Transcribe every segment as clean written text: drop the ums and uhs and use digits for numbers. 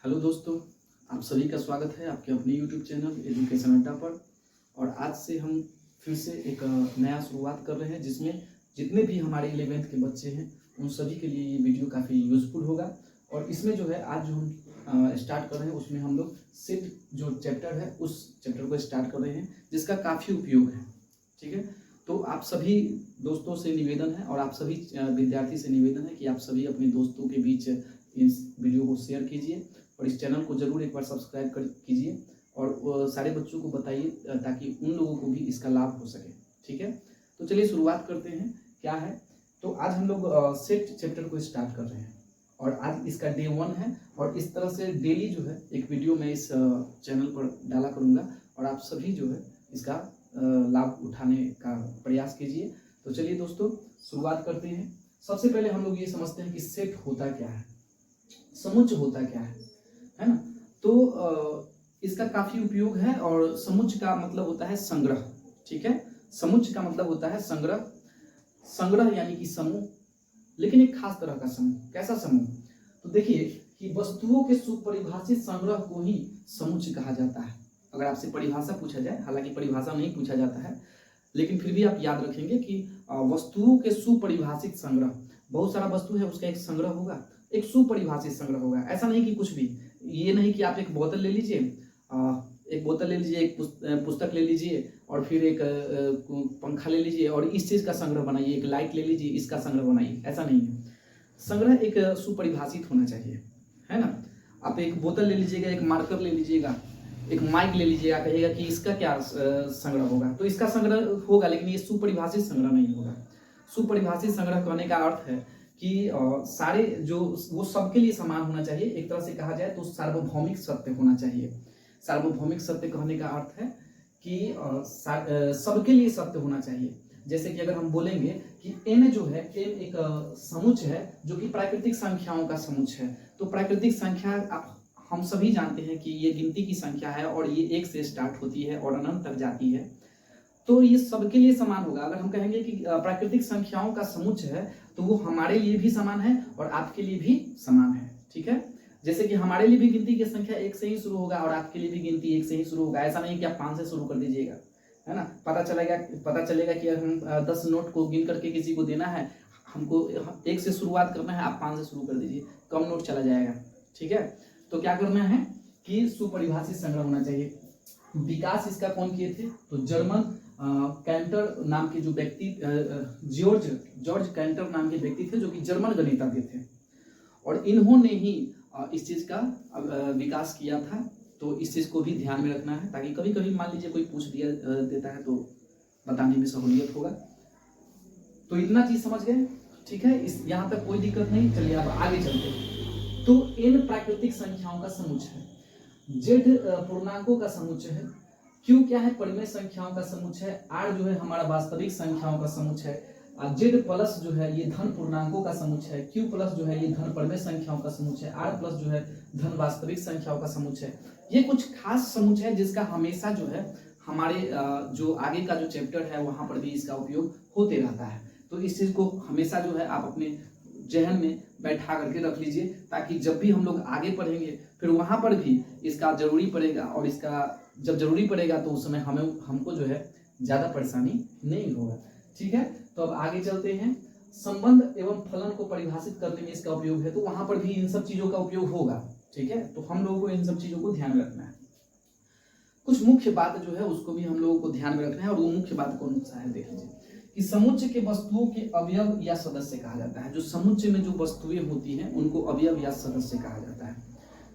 Hello दोस्तों, आप सभी का स्वागत है आपके अपने यूट्यूब चैनल एजुकेशन अड्डा पर। और आज से हम फिर से एक नया शुरुआत कर रहे हैं जिसमें जितने भी हमारे 11th के बच्चे हैं उन सभी के लिए ये वीडियो काफ़ी यूज़फुल होगा। और इसमें जो है आज जो हम स्टार्ट कर रहे हैं उसमें हम लोग सेट जो चैप्टर है उस चैप्टर को स्टार्ट कर रहे हैं जिसका काफ़ी उपयोग है। ठीक है, तो आप सभी दोस्तों से निवेदन है और आप सभी विद्यार्थी से निवेदन है कि आप सभी अपने दोस्तों के बीच इस वीडियो को शेयर कीजिए और इस चैनल को जरूर एक बार सब्सक्राइब कीजिए और सारे बच्चों को बताइए ताकि उन लोगों को भी इसका लाभ हो सके। ठीक है, तो चलिए शुरुआत करते हैं। क्या है, तो आज हम लोग सेट चैप्टर को स्टार्ट कर रहे हैं और आज इसका डे 1 है। और इस तरह से डेली जो है एक वीडियो मैं इस चैनल पर डाला करूँगा और आप सभी जो है इसका लाभ उठाने का प्रयास कीजिए। तो चलिए दोस्तों शुरुआत करते हैं। सबसे पहले हम लोग ये समझते हैं कि सेट होता क्या है, समुच्चय होता क्या है ना। तो इसका काफी उपयोग है और समुच्चय का मतलब होता है संग्रह। ठीक है, समुच्चय का मतलब होता है संग्रह। संग्रह यानी कि समूह, लेकिन एक खास तरह का समूह। कैसा समूह? तो देखिए कि वस्तुओं के सुपरिभाषित संग्रह को ही समुच्चय कहा जाता है। अगर आपसे परिभाषा पूछा जाए, हालांकि परिभाषा नहीं पूछा जाता है, लेकिन फिर भी आप याद रखेंगे कि वस्तुओं के सुपरिभाषित संग्रह, बहुत सारा वस्तु है उसका एक संग्रह होगा, एक सुपरिभाषित संग्रह होगा। ऐसा नहीं कि कुछ भी, ये नहीं कि आप एक बोतल ले लीजिए, एक पुस्तक ले लीजिए और फिर एक पंखा ले लीजिए और इस चीज का संग्रह बनाइए, एक लाइट ले लीजिए इसका संग्रह बनाइए। ऐसा नहीं है, संग्रह एक सुपरिभाषित होना चाहिए, है ना। आप एक बोतल ले लीजिएगा, एक मार्कर ले लीजिएगा, एक माइक ले लीजिएगा, कहिएगा कि इसका क्या संग्रह होगा, तो इसका संग्रह होगा, लेकिन ये सुपरिभाषित संग्रह नहीं होगा। सुपरिभाषित संग्रह कहने का अर्थ है कि सारे जो वो सबके लिए समान होना चाहिए। एक तरह से कहा जाए तो सार्वभौमिक सत्य होना चाहिए। सार्वभौमिक सत्य कहने का अर्थ है कि सबके लिए सत्य होना चाहिए। जैसे कि अगर हम बोलेंगे कि n जो है, n एक समुच्चय है जो कि प्राकृतिक संख्याओं का समुच्चय है। तो प्राकृतिक संख्या हम सभी जानते हैं कि ये गिनती की संख्या है और ये 1 से स्टार्ट होती है और अनंत तक जाती है, तो ये सबके लिए समान होगा। अगर हम कहेंगे कि प्राकृतिक संख्याओं का समुच्चय है तो वो हमारे लिए भी समान है और आपके लिए भी समान है। ठीक है, जैसे कि हमारे लिए भी गिनती की संख्या 1 से ही शुरू होगा और आपके लिए भी गिनती 1 से ही शुरू होगा। ऐसा नहीं कि आप 5 से शुरू कर दीजिएगा, है ना। पता चलेगा कि अगर हम 10 नोट को गिन करके किसी को देना है, हमको 1 से शुरुआत करना है, आप 5 से शुरू कर दीजिए, कम नोट चला जाएगा। ठीक है, तो क्या करना है कि सुपरिभाषित संग्रह होना चाहिए। विकास इसका कौन किए थे? तो जर्मन कैंटर नाम के जो व्यक्ति, जॉर्ज कैंटर नाम के व्यक्ति थे जो कि जर्मन गणितज्ञ थे और इन्होंने ही इस चीज का विकास किया था। तो इस चीज को भी ध्यान में रखना है ताकि कभी कभी मान लीजिए कोई पूछ देता है तो बताने में सहूलियत होगा। तो इतना चीज समझ गए? ठीक है, इस यहाँ तक कोई दिक्कत नहीं। चलिए अब आगे चलते हैं। तो n प्राकृतिक संख्याओं का समुच्चय है, z पूर्णांकों का समुच्चय है, q क्या है? परिमेय संख्याओं का समुच्चय है, r जो है हमारा वास्तविक संख्याओं का समुच्चय है, z प्लस जो है ये धन पूर्णांकों का समुच्चय है, q प्लस जो है ये धन परिमेय संख्याओं का समुच्चय है, r प्लस जो है धन वास्तविक संख्याओं का समुच्चय है। ये कुछ खास समुच्चय है जिसका हमेशा जो है हमारे जो आगे का जो चैप्टर है वहां पर भी इसका उपयोग होते रहता है। तो इस चीज को हमेशा जो है आप अपने जहन में बैठा करके रख लीजिए ताकि जब भी हम लोग आगे पढ़ेंगे फिर वहां पर भी इसका जरूरी पड़ेगा और इसका जब जरूरी पड़ेगा तो उस समय हमको जो है ज्यादा परेशानी नहीं होगा। ठीक है, तो अब आगे चलते हैं। संबंध एवं फलन को परिभाषित करने में इसका उपयोग है, तो वहां पर भी इन सब चीजों का उपयोग होगा। ठीक है, तो हम लोगों को इन सब चीजों को ध्यान में रखना है। कुछ मुख्य बात जो है उसको भी हम लोगों को ध्यान में रखना है और वो मुख्य बात कौन सा है देख लीजिए कि समुच्चय के वस्तुओं के अवयव या सदस्य कहा जाता है। जो समुच्चय में जो वस्तुएं होती हैं उनको अवयव या सदस्य कहा जाता है।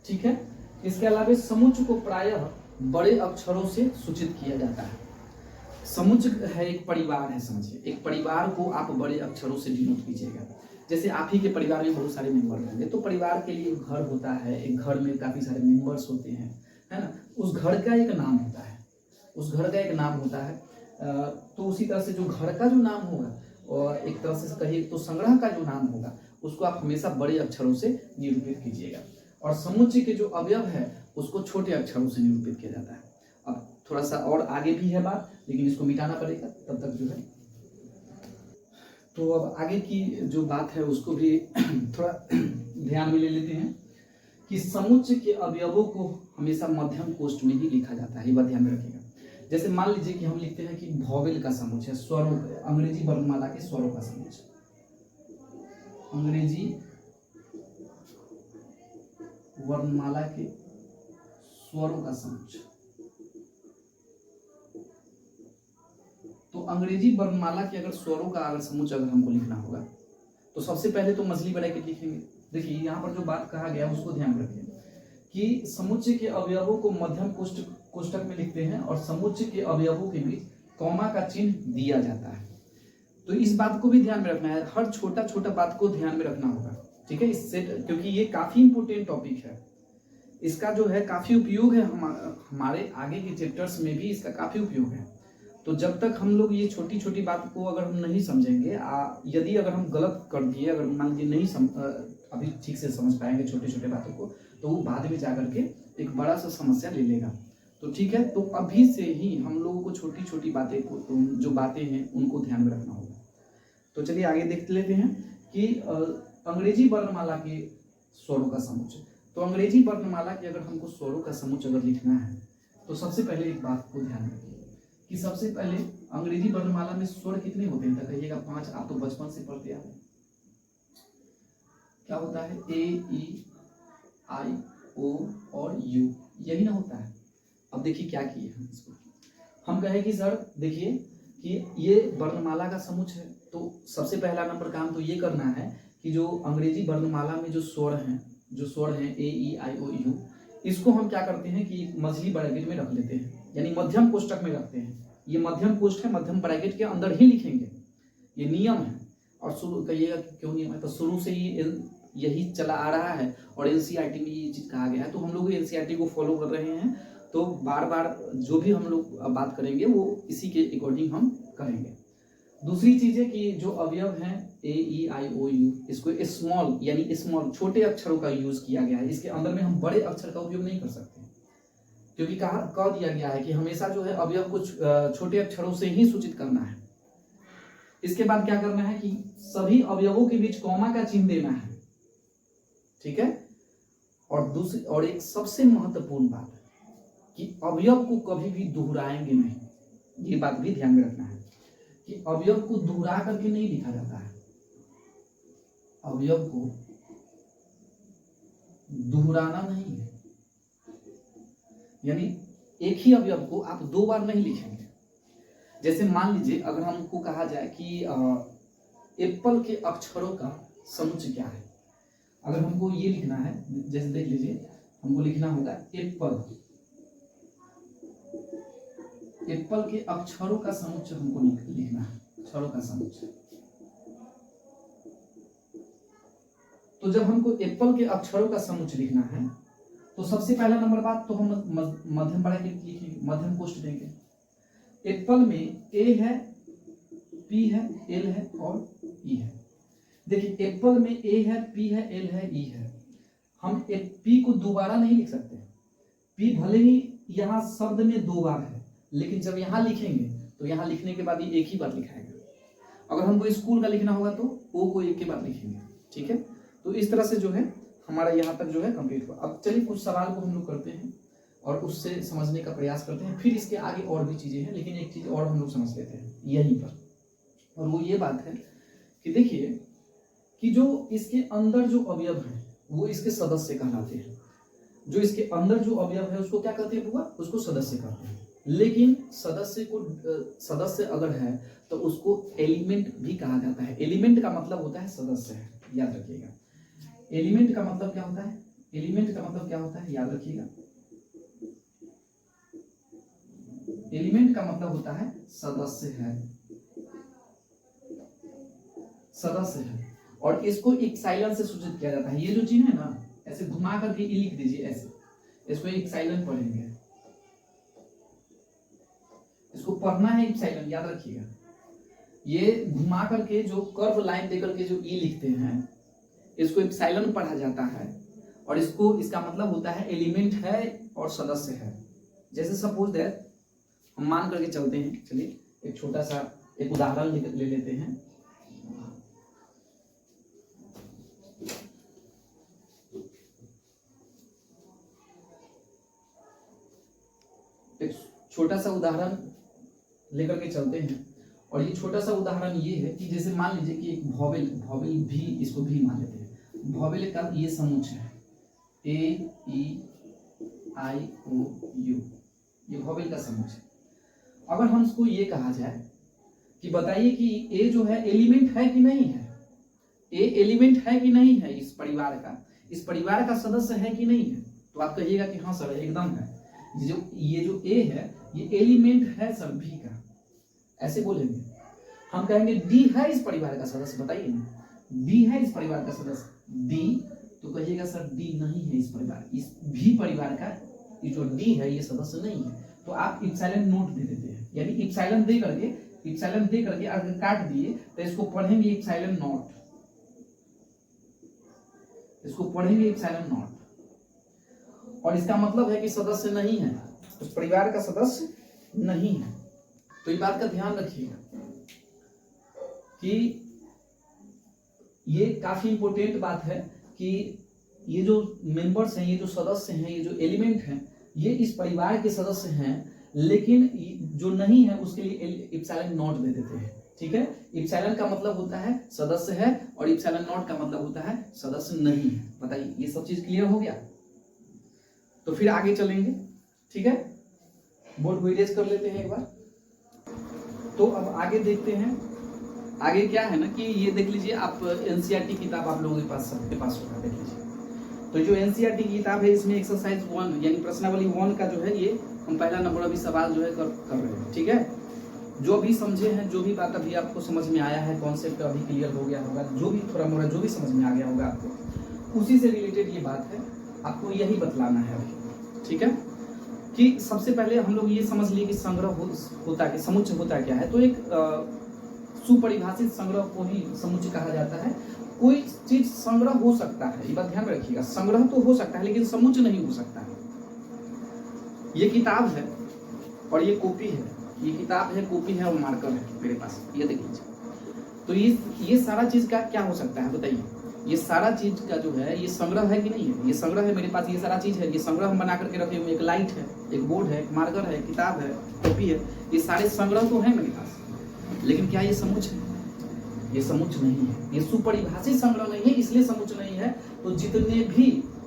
ठीक है, इसके अलावा समुच्चय को प्रायः बड़े अक्षरों से सूचित किया जाता है। समुच्चय है एक परिवार है, समझिए एक परिवार को आप बड़े अक्षरों से डिनोट कीजिएगा। जैसे आप ही के परिवार में बहुत सारे मेंबर होंगे तो परिवार के लिए घर होता है, एक घर में काफी सारे मेंबर्स होते हैं, है ना। उस घर का एक नाम होता है, उस घर का एक नाम होता है। तो उसी तरह से जो घर का जो नाम होगा और एक तरह से कहिए तो संग्रह का जो नाम होगा उसको आप हमेशा बड़े अक्षरों से निरूपित कीजिएगा और समुच्चय के जो अवयव है उसको छोटे अक्षरों से निरूपित किया जाता है। अब थोड़ा सा और आगे भी है बात, लेकिन इसको मिटाना पड़ेगा तब तक जो है। तो अब आगे की जो बात है उसको भी थोड़ा ध्यान में ले लेते हैं कि समुच्चय के अवयवों को हमेशा मध्यम कोष्ठ में ही लिखा जाता है, ये बात ध्यान में रखिएगा। जैसे मान लीजिए कि हम लिखते हैं कि वॉवेल का समुच्चय, स्वरों, अंग्रेजी वर्णमाला के स्वरों का समुच्चय, अंग्रेजी वर्णमाला के स्वरों का समुच्चय। तो अंग्रेजी वर्णमाला के अगर स्वरों का अगर समुच्चय अगर हमको लिखना होगा तो सबसे पहले तो मछली ब्रैकेट लिखेंगे। देखिए यहाँ पर जो बात कहा गया उसको ध्यान रखिए कि समुच्चय के अवयवों को मध्यम कोष्ठक में लिखते हैं और समुच्चय के अवयवों के बीच कॉमा का चिन्ह दिया जाता है। तो इस बात को भी ध्यान में रखना है, हर छोटा छोटा बात को ध्यान में रखना होगा, ठीक है, इससे, क्योंकि ये काफी इंपोर्टेंट टॉपिक है, इसका जो है काफी उपयोग है, हमारे आगे के चैप्टर्स में भी इसका काफी उपयोग है। तो जब तक हम लोग ये छोटी छोटी बात को अगर हम नहीं समझेंगे, यदि अगर हम गलत कर दिए, अगर मान लीजिए नहीं अभी ठीक से समझ पाएंगे छोटे छोटे बातों को, तो वो बाद में जाकर के एक बड़ा सा समस्या ले लेगा। तो ठीक है, तो अभी से ही हम लोगों को छोटी छोटी बातें को, जो बातें हैं उनको ध्यान में रखना होगा। तो चलिए आगे देख लेते हैं कि अंग्रेजी वर्णमाला के स्वरों का समुच्चय। तो अंग्रेजी वर्णमाला के अगर हमको स्वरों का समुच्चय अगर लिखना है तो सबसे पहले एक बात को ध्यान रखिए कि सबसे पहले अंग्रेजी वर्णमाला में स्वर कितने होते हैं, कहिएगा 5। आप तो बचपन से पढ़ते आ रहे हैं। क्या होता है? ए, ई, आई, ओ और यू, यही ना होता है। अब देखिए क्या किए हम इसको, हम कहे कि सर देखिए कि ये वर्णमाला का समुच्चय है, तो सबसे पहला नंबर काम तो ये करना है कि जो अंग्रेजी वर्णमाला में जो स्वर हैं ए, ई, आई, ओ, यू, इसको हम क्या करते हैं कि मछली ब्रैकेट में रख लेते हैं, यानी मध्यम कोष्ठक में रखते हैं। ये मध्यम कोष्ठ है, मध्यम ब्रैकेट के अंदर ही लिखेंगे, ये नियम है। और शुरू कहिएगा क्यों नियम है, तो शुरू से यही चला आ रहा है और एनसीईआरटी में ये चीज कहा गया है, तो हम लोग एनसीईआरटी को फॉलो कर रहे हैं। तो बार बार जो भी हम लोग बात करेंगे वो इसी के अकॉर्डिंग हम करेंगे। दूसरी चीज है कि जो अवयव हैं ए, ई, आई, ओ, यू, इसको स्मॉल यानी स्मॉल छोटे अक्षरों का यूज किया गया है। इसके अंदर में हम बड़े अक्षर का उपयोग नहीं कर सकते, क्योंकि कह दिया गया है कि हमेशा जो है अवयव को छोटे अक्षरों से ही सूचित करना है। इसके बाद क्या करना है कि सभी अवयवों के बीच कॉमा का चिन्ह देना है, ठीक है। और एक सबसे महत्वपूर्ण बात है कि अवयव को कभी भी दोहराएंगे नहीं, ये बात भी ध्यान में रखना है कि अवयव को दोहरा करके नहीं लिखा जाता है, अवयव को दोहराना नहीं है, यानी एक ही अवयव को आप 2 बार नहीं लिखेंगे। जैसे मान लीजिए अगर हमको कहा जाए कि एप्पल के अक्षरों का समुच्चय क्या है, अगर हमको ये लिखना है, जैसे देख लीजिए हमको लिखना होगा एप्पल, एप्पल के अक्षरों का समुच्चय हमको लिखना है, अक्षरों का समुच्चय। तो जब हमको एप्पल के अक्षरों का समुच्चय लिखना है तो सबसे पहला नंबर बात तो हम मध्यम ब्रैकेट लिखेंगे, मध्यम कोष्ठ देंगे। एप्पल में ए है, पी है, एल है और ई है। देखिए एप्पल में ए है, पी है, एल है, ई है। हम पी को दोबारा नहीं लिख सकते, पी भले ही यहाँ शब्द में 2 बार है, लेकिन जब यहाँ लिखेंगे तो यहाँ लिखने के बाद ये एक ही बार लिखाएगा। अगर हमको स्कूल का लिखना होगा तो ओ को एक के बाद लिखेंगे, ठीक है। तो इस तरह से जो है हमारा यहाँ तक जो है कंप्लीट हुआ। अब चलिए कुछ सवाल को हम लोग करते हैं और उससे समझने का प्रयास करते हैं, फिर इसके आगे और भी चीजें हैं, लेकिन एक चीज और हम लोग समझ लेते हैं यहीं पर, और वो ये बात है कि देखिए कि जो इसके अंदर जो अवयव है वो इसके सदस्य कहलाते हैं। जो इसके अंदर जो अवयव है उसको क्या कहते हैं बुआ? उसको सदस्य कहते हैं। लेकिन सदस्य अगर है तो उसको एलिमेंट भी कहा जाता है। एलिमेंट का मतलब होता है सदस्य है, याद रखिएगा। एलिमेंट का मतलब क्या होता है? एलिमेंट का मतलब क्या होता है, याद रखिएगा। एलिमेंट का मतलब होता है सदस्य है, सदस्य है। और इसको इक्साइलन से सूचित किया जाता है। ये जो चिन्ह है ना, ऐसे घुमा करके ई लिख दीजिए, ऐसे इसको इक्साइलन पढ़ेंगे, इसको पढ़ना है इप्साइलन, याद रखिएगा। ये घुमा करके जो कर्व लाइन देकर के जो ई लिखते हैं इसको इप्साइलन पढ़ा जाता है। और इसको, इसका मतलब होता है एलिमेंट है और सदस्य है। जैसे सपोज दैट हम मान करके चलते हैं, चलिए एक छोटा सा एक उदाहरण ले लेते हैं। एक छोटा सा उदाहरण लेकर के चलते हैं। और ये छोटा सा उदाहरण ये है कि जैसे मान लीजिए कि एक वॉवेल भी, इसको भी मान लेते हैं। वॉवेल का ये समुच्च है A E I O U, ये वॉवेल का समुच्च है। अगर हम इसको ये कहा जाए कि बताइए कि ए जो है एलिमेंट है कि नहीं है, ए एलिमेंट है कि नहीं है इस परिवार का सदस्य है कि नहीं है, तो आप कहिएगा कि हाँ सर एकदम है। ये जो ए है ये एलिमेंट है सर बी का, ऐसे बोलेंगे। हम कहेंगे डी है इस परिवार का सदस्य, बताइए ना, डी है इस परिवार का सदस्य, डी, तो कहिएगा सर डी नहीं है इस भी परिवार का, ये जो डी है ये सदस्य नहीं है। तो आप इप्सिलॉन नोट दे देते हैं, यानी इप्सिलॉन दे करके अगर काट दिए तो इसको पढ़ेंगे इप्सिलॉन नॉट, और इसका मतलब है कि सदस्य नहीं है, उस परिवार का सदस्य नहीं है। तो ये बात का ध्यान रखिएगा कि ये काफी इंपॉर्टेंट बात है कि ये जो मेंबर्स हैं, ये जो सदस्य हैं, ये जो एलिमेंट हैं, ये इस परिवार के सदस्य हैं, लेकिन जो नहीं है उसके लिए इप्सिलॉन नॉट दे देते हैं। ठीक है, इप्सिलॉन का मतलब होता है सदस्य है और इप्सिलॉन नॉट का मतलब होता है सदस्य नहीं है। बताइए ये सब चीज क्लियर हो गया? तो फिर आगे चलेंगे। ठीक है, बोर्ड को इरेज कर लेते हैं एक बार। तो अब आगे देखते हैं, आगे क्या है ना कि ये देख लीजिए आप एनसीईआरटी किताब आप लोगों के पास सबके पास होगा, देख लीजिए। तो जो एनसीईआरटी की किताब है इसमें एक्सरसाइज 1 यानी प्रश्नावली 1 का जो है ये हम पहला नंबर अभी सवाल जो है कर रहे हैं। ठीक है, जो भी समझे हैं, जो भी बात अभी आपको समझ में आया है, कॉन्सेप्ट अभी क्लियर हो गया होगा, जो भी थोड़ा मोड़ा जो भी समझ में आ गया होगा आपको, उसी से रिलेटेड ये बात है, आपको यही बतलाना है अभी। ठीक है, कि सबसे पहले हम लोग ये समझ लिए कि संग्रह होता है, समुच्चय होता क्या है। तो एक सुपरिभाषित संग्रह को ही समुच्चय कहा जाता है। कोई चीज संग्रह हो सकता है, ये बात ध्यान में रखिएगा, संग्रह तो हो सकता है लेकिन समुच्चय नहीं हो सकता है। ये किताब है और ये कॉपी है, ये किताब है, कॉपी है और मार्कर है मेरे पास, ये देख लीजिए। तो ये सारा चीज का क्या हो सकता है बताइए? ये सारा चीज का जो है ये संग्रह है कि नहीं है? ये संग्रह है मेरे पास, ये सारा चीज है, ये संग्रह हम बना करके रखे हुए। एक लाइट है, एक बोर्ड है, एक मार्कर है, किताब है, कॉपी है, ये सारे संग्रह तो है मेरे पास, लेकिन क्या ये समुच्चय है? ये समुच्चय नहीं है, ये सुपरिभाषित संग्रह नहीं है, इसलिए समुच्चय नहीं है। तो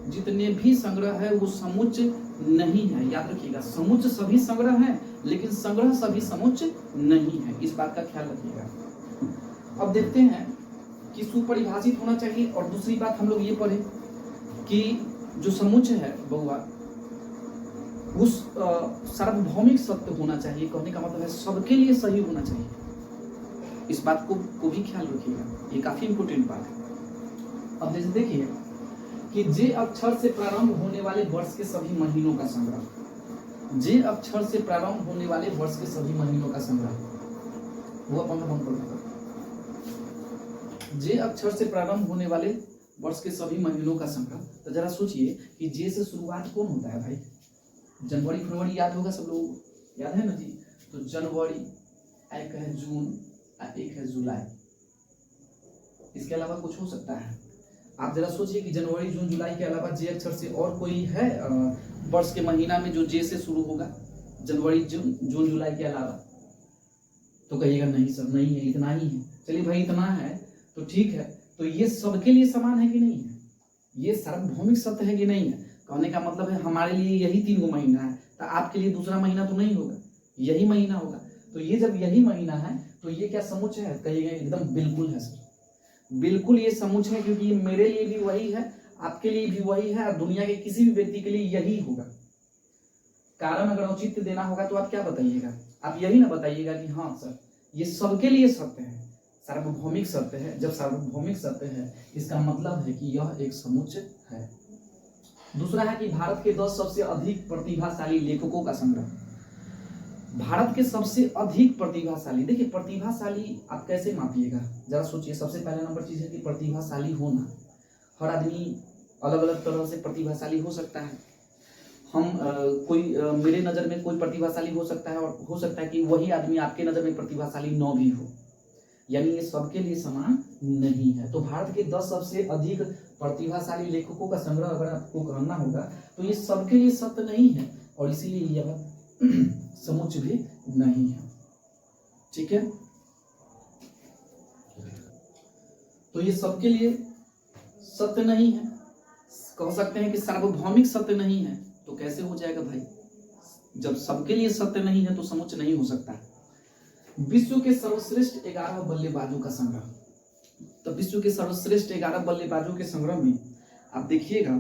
जितने भी संग्रह है वो समुच्चय नहीं है। याद रखिएगा, समुच्चय सभी संग्रह है लेकिन संग्रह सभी समुच्चय नहीं है, इस बात का ख्याल रखिएगा। अब देखते हैं कि सुपरिभाषित होना चाहिए, और दूसरी बात हम लोग ये पढ़े कि जो समुच्चय है बउआ उस सार्वभौमिक सत्य होना चाहिए। कहने का मतलब है सबके लिए सही होना चाहिए, इस बात को भी ख्याल रखिएगा, ये काफी इंपोर्टेंट बात है। अब जैसे देखिए कि जे अक्षर से प्रारंभ होने वाले वर्ष के सभी महीनों का संग्रह, जे अक्षर से प्रारंभ होने वाले वर्ष के सभी महीनों का संग्रह, वो अपन बंद कर, जे अक्षर से प्रारंभ होने वाले वर्ष के सभी महीनों का संग्रह। तो जरा सोचिए कि जे से शुरुआत कौन होता है भाई? जनवरी फरवरी याद होगा सब लोगों को, याद है ना जी? तो जनवरी, एक है जून, एक है जुलाई, इसके अलावा कुछ हो सकता है? आप जरा सोचिए कि जनवरी जून जुलाई के अलावा जे अक्षर से और कोई है वर्ष के महीना में जो जे से शुरू होगा जनवरी जून जुलाई के अलावा? तो कहिएगा नहीं सर नहीं है, इतना ही है। चलिए भाई इतना है तो ठीक है, तो ये सबके लिए समान है कि नहीं है? ये सार्वभौमिक सत्य है कि नहीं है? कहने का मतलब है हमारे लिए यही 3 महीना है, तो आपके लिए दूसरा महीना तो नहीं होगा, यही महीना होगा। तो ये जब यही महीना है तो ये क्या समुच्चय है? कहिएगा एकदम बिल्कुल है सर, बिल्कुल ये समुच्चय है, क्योंकि ये मेरे लिए भी वही है, आपके लिए भी वही है, और दुनिया के किसी भी व्यक्ति के लिए यही होगा। कारण अगर औचित्य देना होगा तो आप क्या बताइएगा? आप यही ना बताइएगा कि हाँ सर ये सबके लिए सत्य है, सार्वभौमिक सत्य है। जब सार्वभौमिक सत्य है इसका मतलब है कि यह एक समुच्चय है। दूसरा है कि भारत के 10 सबसे अधिक प्रतिभाशाली लेखकों का संग्रह। भारत के सबसे अधिक प्रतिभाशाली, देखिए प्रतिभाशाली आप कैसे मापिएगा जरा सोचिए। सबसे पहला नंबर चीज है कि प्रतिभाशाली होना, हर आदमी अलग अलग तरह से प्रतिभाशाली हो सकता है। हम मेरे नज़र में कोई प्रतिभाशाली हो सकता है, और हो सकता है कि वही आदमी आपके नज़र में प्रतिभाशाली न भी हो, यानी ये सबके लिए समान नहीं है। तो भारत के 10 सबसे अधिक प्रतिभाशाली लेखकों का संग्रह अगर आपको करना होगा तो ये सबके लिए सत्य नहीं है, और इसीलिए यह समुच्च भी नहीं है। ठीक है, तो ये सबके लिए सत्य नहीं है। कह सकते हैं कि सार्वभौमिक सत्य नहीं है। तो कैसे हो जाएगा भाई? जब सबके लिए सत्य नहीं है तो समुच्च नहीं हो सकता। विश्व के सर्वश्रेष्ठ 11 बल्लेबाजों का संग्रह। तो विश्व के सर्वश्रेष्ठ 11 बल्लेबाजों के संग्रह में आप देखिएगा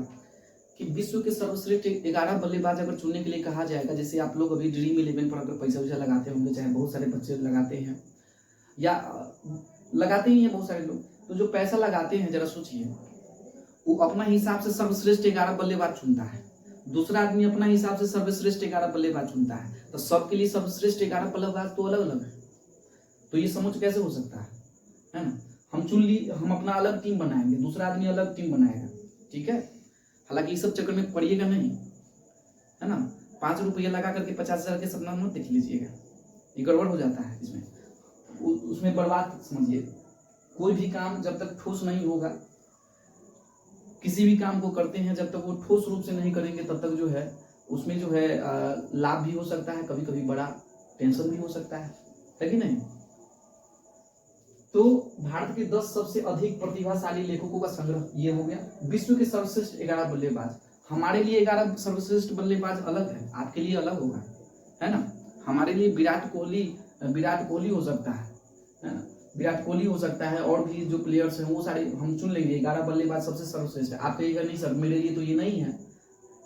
कि विश्व के सर्वश्रेष्ठ 11 बल्लेबाज अगर चुनने के लिए कहा जाएगा, जैसे आप लोग अभी ड्रीम 11 पर अगर पैसा वैसा लगाते होंगे, चाहे बहुत सारे बच्चे लगाते हैं या लगाते ही हैं बहुत सारे लोग, तो जो पैसा लगाते हैं जरा सोचिए, वो अपना हिसाब से सर्वश्रेष्ठ 11 बल्लेबाज चुनता है, दूसरा आदमी अपना हिसाब से सर्वश्रेष्ठ 11 बल्लेबाज चुनता है, तो सबके लिए सर्वश्रेष्ठ 11 बल्लेबाज तो अलग अलग है। तो ये समुच्च कैसे हो सकता है ना? हम अपना अलग टीम बनाएंगे, दूसरा आदमी अलग टीम बनाएगा। ठीक है, हालांकि इस सब चक्कर में पड़िएगा नहीं, है ना। 5 रुपया लगा करके 50,000 के सपना मत देख लीजिएगा, ये गड़बड़ हो जाता है इसमें, उसमें बर्बाद समझिए। कोई भी काम जब तक ठोस नहीं होगा, किसी भी काम को करते हैं जब तक वो ठोस रूप से नहीं करेंगे तब तक जो है उसमें जो है लाभ भी हो सकता है, कभी कभी बड़ा टेंशन भी हो सकता है कि नहीं। तो भारत के 10 सबसे अधिक प्रतिभाशाली लेखकों का संग्रह ये हो गया। विश्व के सर्वश्रेष्ठ 11 बल्लेबाज, हमारे लिए 11 सर्वश्रेष्ठ बल्लेबाज अलग है, आपके लिए अलग होगा, है ना। हमारे लिए विराट कोहली हो सकता है ना, विराट कोहली हो सकता है, और भी जो प्लेयर्स हैं वो सारे हम चुन लेंगे। 11 बल्लेबाज सबसे सर्वश्रेष्ठ है, आप कहिएगा नहीं सर मेरे लिए तो ये नहीं है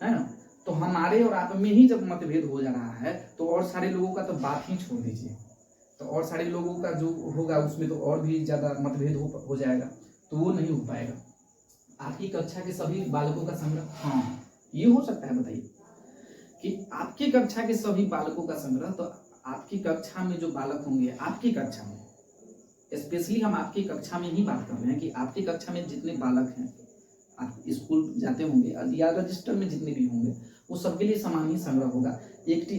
ना। तो हमारे और आप में ही जब मतभेद हो जा रहा है तो और सारे लोगों का तो बात ही छोड़ दीजिए, तो और सारे लोगों का जो होगा उसमें तो और भी ज्यादा मतभेद हो जाएगा, तो वो नहीं हो पाएगा। आपकी कक्षा के सभी बालकों का संग्रह, हाँ ये हो सकता है। बताइए कि आपकी कक्षा के सभी बालकों का संग्रह, तो आपकी कक्षा में जो बालक होंगे, आपकी कक्षा में स्पेशली हम आपकी कक्षा में ही बात कर रहे हैं कि आपकी कक्षा में जितने बालक हैं, आप स्कूल जाते होंगे या रजिस्टर में जितने भी होंगे, वो सबके लिए समान ही संग्रह होगा।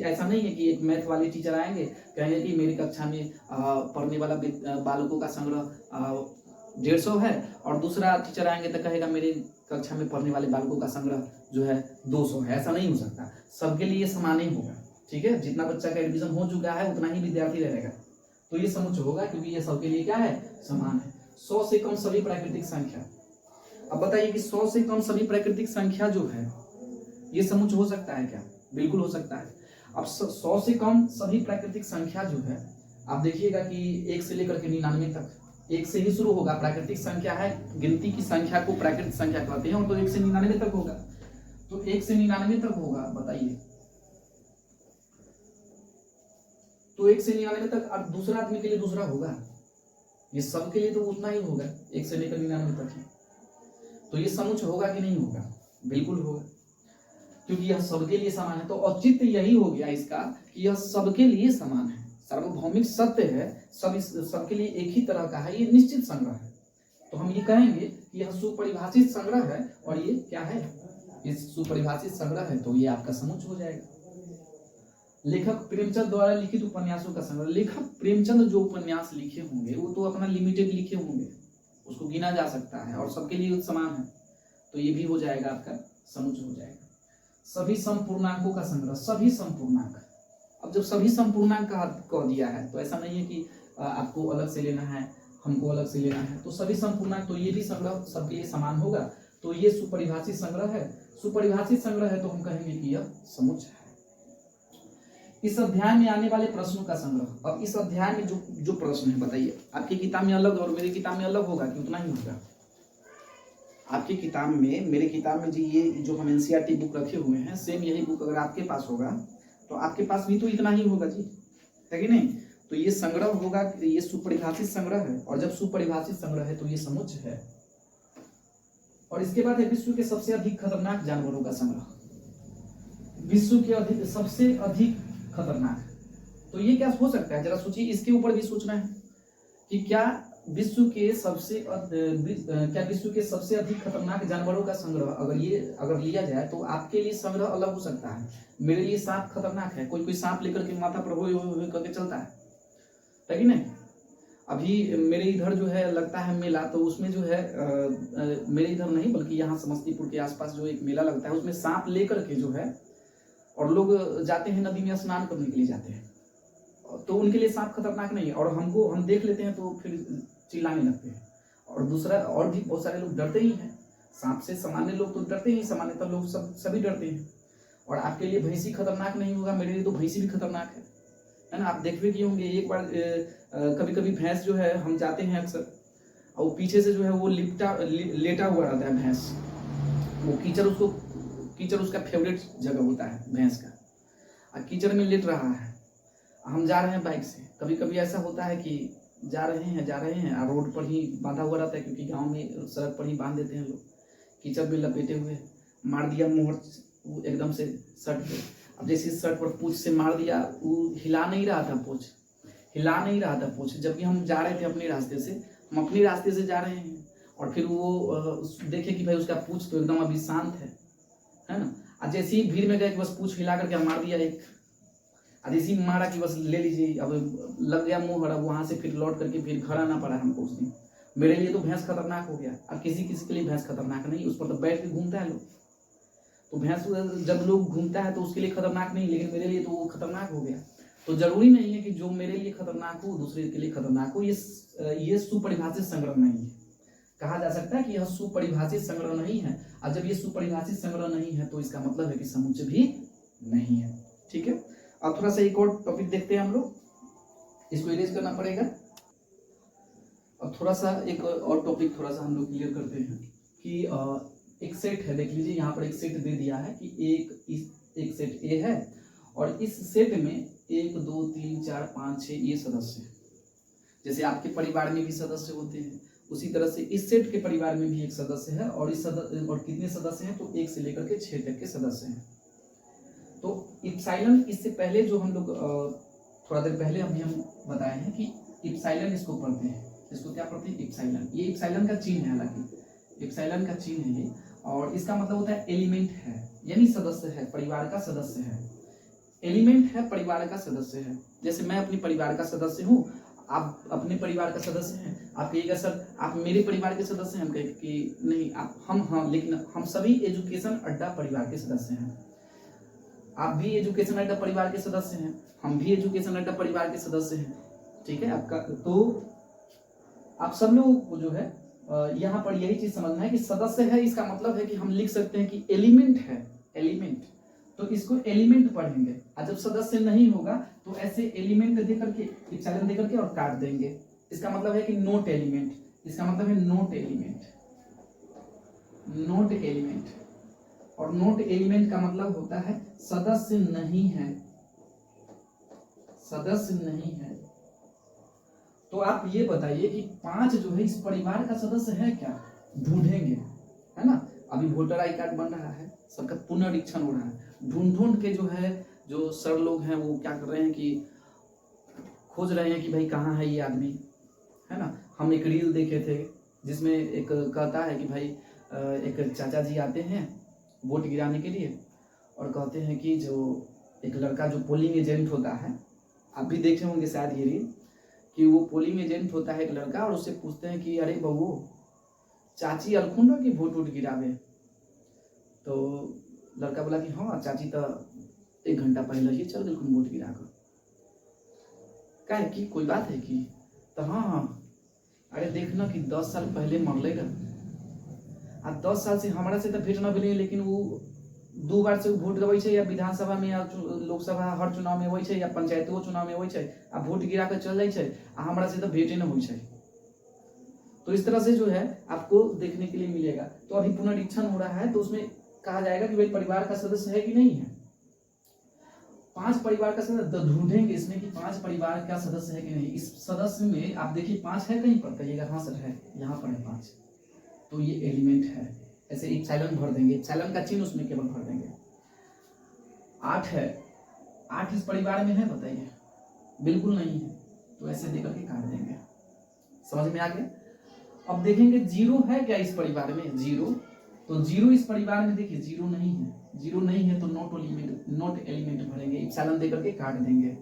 ऐसा नहीं है कि एक मैथ वाले टीचर आएंगे कहेंगे कि मेरी कक्षा में पढ़ने वाला बालकों का संग्रह 150 है, और दूसरा टीचर आएंगे तो कहेगा मेरे कक्षा में पढ़ने वाले बालकों का संग्रह जो है 200 है। ऐसा नहीं हो सकता, सबके लिए समान ही होगा। ठीक है, जितना बच्चा का एडमिशन हो चुका है उतना ही विद्यार्थी रहेगा, तो ये समुच्च होगा क्योंकि ये सबके लिए क्या है, समान है। 100 से कम सभी प्राकृतिक संख्या। अब बताइए कि 100 से कम सभी प्राकृतिक संख्या जो है ये समुच्च हो सकता है क्या? बिल्कुल हो सकता है। अब 100 से कम सभी प्राकृतिक संख्या जो है, आप देखिएगा कि 1 से लेकर के 99 तक, 1 से ही शुरू होगा। प्राकृतिक संख्या है, गिनती की संख्या को प्राकृतिक संख्या कहते हैं, और तो 1 से 99 तक होगा, तो 1 से 99 तक होगा। बताइए, तो 1 से 99 तक, और दूसरा आदमी के लिए दूसरा होगा, ये सबके लिए तो उतना ही होगा 1 से लेकर 99 तक ही। तो ये समुच्च होगा कि नहीं होगा? बिल्कुल होगा, क्योंकि यह सबके लिए समान है। तो औचित्य यही हो गया इसका कि यह सबके लिए समान है, सार्वभौमिक सत्य है, सबके लिए एक ही तरह का है, ये निश्चित संग्रह है। तो हम ये कहेंगे कि यह सुपरिभाषित संग्रह है, और ये क्या है, ये सुपरिभाषित संग्रह है, तो ये आपका समुच्च हो जाएगा। लेखक प्रेमचंद द्वारा लिखित उपन्यासों का संग्रह। लेखक प्रेमचंद जो उपन्यास लिखे होंगे वो तो अपना लिमिटेड लिखे होंगे, उसको गिना जा सकता है, और सबके लिए समान है, तो ये भी हो जाएगा आपका समुच्च हो जाएगा। सभी संपूर्णांकों का संग्रह। सभी संपूर्णांक, अब जब सभी संपूर्णांक कह दिया है तो ऐसा नहीं है कि आपको अलग से लेना है, हमको अलग से लेना है, तो सभी संपूर्णांक, तो ये भी संग्रह सबके लिए समान होगा, तो ये सुपरिभाषित संग्रह है। सुपरिभाषित संग्रह है तो हम कहेंगे कि यह समुच्च है। इस अध्याय में आने वाले प्रश्नों का संग्रह। अब इस अध्याय में जो प्रश्न है, बताइए, आपकी किताब में अलग और मेरी किताब में अलग होगा कि उतना ही होगा? आपकी किताब में, मेरे किताब में जी ये जो हम एनसीईआरटी बुक रखे हुए हैं, सेम यही बुक अगर आपके पास होगा तो आपके पास भी तो इतना ही होगा जी, है कि नहीं? तो ये संग्रह होगा, ये सुपरिभाषित संग्रह है, और जब सुपरिभाषित संग्रह है तो ये समुच्च है। और इसके बाद है विश्व के सबसे अधिक खतरनाक जानवरों का संग्रह। विश्व के सबसे अधिक खतरनाक, तो ये क्या हो सकता है, जरा सोचिए, इसके ऊपर भी सोचना है कि क्या विश्व के सबसे अधिक खतरनाक जानवरों का संग्रह अगर लिया जाए तो आपके लिए संग्रह अलग हो सकता है। मेरे लिए सांप खतरनाक है, कोई सांप लेकर के माथा पर होए करके चलता है कि नहीं? अभी मेरे इधर जो है लगता है मेला, तो उसमें जो है मेरे इधर नहीं बल्कि यहाँ समस्तीपुर के आसपास जो एक मेला लगता है, उसमें सांप लेकर के जो है और लोग जाते हैं नदी में स्नान करने के लिए जाते हैं, तो उनके लिए सांप खतरनाक नहीं है, और हम देख लेते हैं तो फिर चिल्लाने लगते हैं। और दूसरा, और भी बहुत सारे लोग डरते ही हैं सांप से, सामान्य लोग तो डरते ही, सामान्यतः लोग सभी डरते हैं। और आपके लिए भैंसी खतरनाक नहीं होगा, मेरे लिए तो भैंसी भी खतरनाक है ना। आप देख भी किए होंगे, एक बार कभी कभी भैंस जो है, हम जाते हैं अक्सर, और पीछे से जो है वो लेटा हुआ रहता है भैंस, वो कीचड़ उसका फेवरेट जगह होता है भैंस का, और कीचड़ में लेट रहा है। हम जा रहे हैं बाइक से, कभी कभी ऐसा होता है कि जा रहे हैं और रोड पर ही बांधा हुआ रहता है, क्योंकि गांव में सड़क पर ही बांध देते हैं लोग, कीचड़ में लपेटे हुए, मार दिया मोहर एकदम से शर्ट पे। अब जैसे शर्ट पर पूंछ से मार दिया, वो हिला नहीं रहा था पूंछ, जबकि हम जा रहे थे अपने रास्ते से, हम अपने रास्ते से जा रहे हैं, और फिर वो देखे कि भाई उसका पूंछ तो एकदम अभी शांत है ना। और जैसे ही भीड़ में गए कि बस पूंछ हिला करके मार दिया एक, और इसी मारा कि बस ले लीजिए, अब लग गया मुंह, अब वहां से फिर लौट करके फिर घर आना पड़ा हमको उस दिन। मेरे लिए तो भैंस खतरनाक हो गया, और किसी के लिए भैंस खतरनाक नहीं, उस पर तो बैठ के घूमता है लोग, तो भैंस जब लोग घूमता है तो उसके लिए खतरनाक नहीं, लेकिन मेरे लिए तो वो खतरनाक हो गया। तो जरूरी नहीं है कि जो मेरे लिए खतरनाक हो दूसरे के लिए खतरनाक हो। ये सुपरिभाषित संग्रह नहीं है, कहा जा सकता है कि यह सुपरिभाषित संग्रह नहीं है, और जब ये सुपरिभाषित संग्रह नहीं है तो इसका मतलब है कि समुच्चय भी नहीं है। ठीक है, अब थोड़ा सा एक और टॉपिक देखते हैं हम लोग, इसको इरेज करना पड़ेगा। अब थोड़ा सा एक और टॉपिक थोड़ा सा हम लोग क्लियर करते हैं कि एक सेट है, देख लीजिए यहाँ पर एक सेट दे दिया है कि एक सेट ए है, और इस सेट में 1 2 3 4 5 6 ये सदस्य हैं। जैसे आपके परिवार में भी सदस्य होते हैं, उसी तरह से इस सेट के परिवार में भी एक सदस्य है, और और कितने सदस्य हैं, तो 1 से लेकर के 6 तक के सदस्य हैं। तो इप्सिलॉन, इससे पहले जो हम लोग थोड़ा देर पहले हम बताए हैं कि इप्सिलॉन इसको पढ़ते हैं, इसको क्या पढ़ते हैं, इप्सिलॉन। ये इप्सिलॉन का चिन्ह है, हालांकि इप्सिलॉन का चिन्ह है ये, और इसका मतलब होता है एलिमेंट है, यानी सदस्य है, परिवार का सदस्य है। एलिमेंट है, परिवार का सदस्य है। जैसे मैं अपने परिवार का सदस्य हूँ, आप अपने परिवार का सदस्य हैं। आप कहिएगा सर आप मेरे परिवार के सदस्य हैं, हम कहेंगे कि नहीं, आप हाँ, लेकिन हम सभी एजुकेशन अड्डा परिवार के सदस्य हैं। आप भी एजुकेशन अड्डा परिवार के सदस्य हैं, हम भी एजुकेशन अड्डा परिवार के सदस्य हैं। ठीक है आपका, तो आप सब लोगों को जो है यहाँ पर यही चीज समझना है कि सदस्य है, इसका मतलब है कि हम लिख सकते हैं कि एलिमेंट है, एलिमेंट, तो इसको एलिमेंट पढ़ेंगे। और जब सदस्य नहीं होगा तो ऐसे एलिमेंट देकर के, इप्सिलॉन देकर के और काट देंगे। इसका मतलब है कि नोट एलिमेंट, इसका मतलब है नोट एलिमेंट, नोट एलिमेंट। और नोट एलिमेंट का मतलब होता है सदस्य नहीं है, सदस्य नहीं है। तो आप ये बताइए कि 5 जो है इस परिवार का सदस्य है क्या, ढूंढेंगे, है ना। अभी वोटर आई कार्ड बन रहा है, सबका पुनरीक्षण हो रहा है, ढूंढ के जो है, जो सर लोग हैं वो क्या कर रहे हैं कि खोज रहे हैं कि भाई कहाँ है ये आदमी, है ना। हम एक रील देखे थे जिसमें एक कहता है कि भाई एक चाचा जी आते हैं वोट गिराने के लिए, और कहते हैं कि जो एक लड़का जो पोलिंग एजेंट होता है, आप भी देखे होंगे शायद ये रील, कि वो पोलिंग एजेंट होता है एक लड़का, और उससे पूछते हैं कि अरे बहू चाची अलखुंड की वोट गिरावे। तो लड़का बोला कि हाँ चाची तो 1 घंटा पहले ही चल गई वोट गिरा कर। कहे कि कोई बात है कि, तो हाँ, अरे देखना कि 10 साल पहले मरलेगा, आ 10 साल से हमारा से तो भेट न भेले, लेकिन वो 2 बार से वोट गवे छै, या विधानसभा में या लोकसभा हर चुनाव में होइ छै, या पंचायतो चुनाव में होइ छै, आ वोट गिरा कर चल जाइ छै, आ हमारा से तो भेटे न होइ छै। तो इस तरह से जो है आपको देखने के लिए मिलेगा। तो अभी पुनरीक्षण हो रहा है, तो उसमें कहा जाएगा कि भाई परिवार का सदस्य है कि नहीं है। 5 परिवार का सदस्य ढूंढेंगे इसमें कि 5 परिवार का सदस्य है कि नहीं। इस सदस्य में आप देखिए 5 है कहीं पर, कहिएगा हाँ सर है, यहाँ पर है 5, तो ये एलिमेंट है। ऐसे इप्सिलॉन भर देंगे, इप्सिलॉन का चिन्ह उसमें केवल भर देंगे। 8 है, 8 इस परिवार में है, बताइए, बिल्कुल नहीं है, तो ऐसे देकर के काट देंगे। समझ में आ गया। अब देखेंगे 0 है क्या इस परिवार में, 0, तो 0 इस परिवार में देखिए 0 नहीं है, 0 नहीं है तो नोट एलिमेंट भरेंगे, इप्सिलॉन देकर के काट देंगे।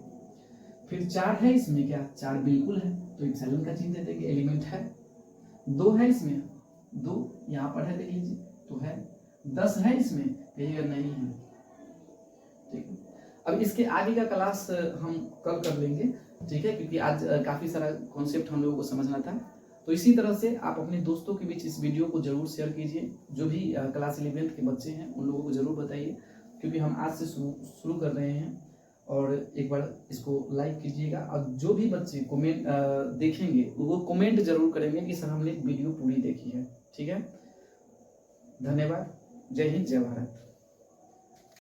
फिर 4 है इसमें क्या, 4 बिल्कुल है, तो इप्सिलॉन का चिन्ह दे देंगे, एलिमेंट है। 2 है इसमें, 2 यहाँ पर है, देख लीजिए तो है। 10 है इसमें, कहिएगा नहीं है, ठीक है। अब इसके आगे का क्लास हम कल कर लेंगे, ठीक है, क्योंकि आज काफ़ी सारा कॉन्सेप्ट हम लोगों को समझना था। तो इसी तरह से आप अपने दोस्तों के बीच इस वीडियो को जरूर शेयर कीजिए, जो भी क्लास 11th के बच्चे हैं उन लोगों को जरूर बताइए, क्योंकि हम आज से शुरू कर रहे हैं। और एक बार इसको लाइक कीजिएगा, और जो भी बच्चे कमेंट देखेंगे वो कमेंट जरूर करेंगे कि सर हमने वीडियो पूरी देखी है। ठीक है, धन्यवाद। जय हिंद, जय भारत।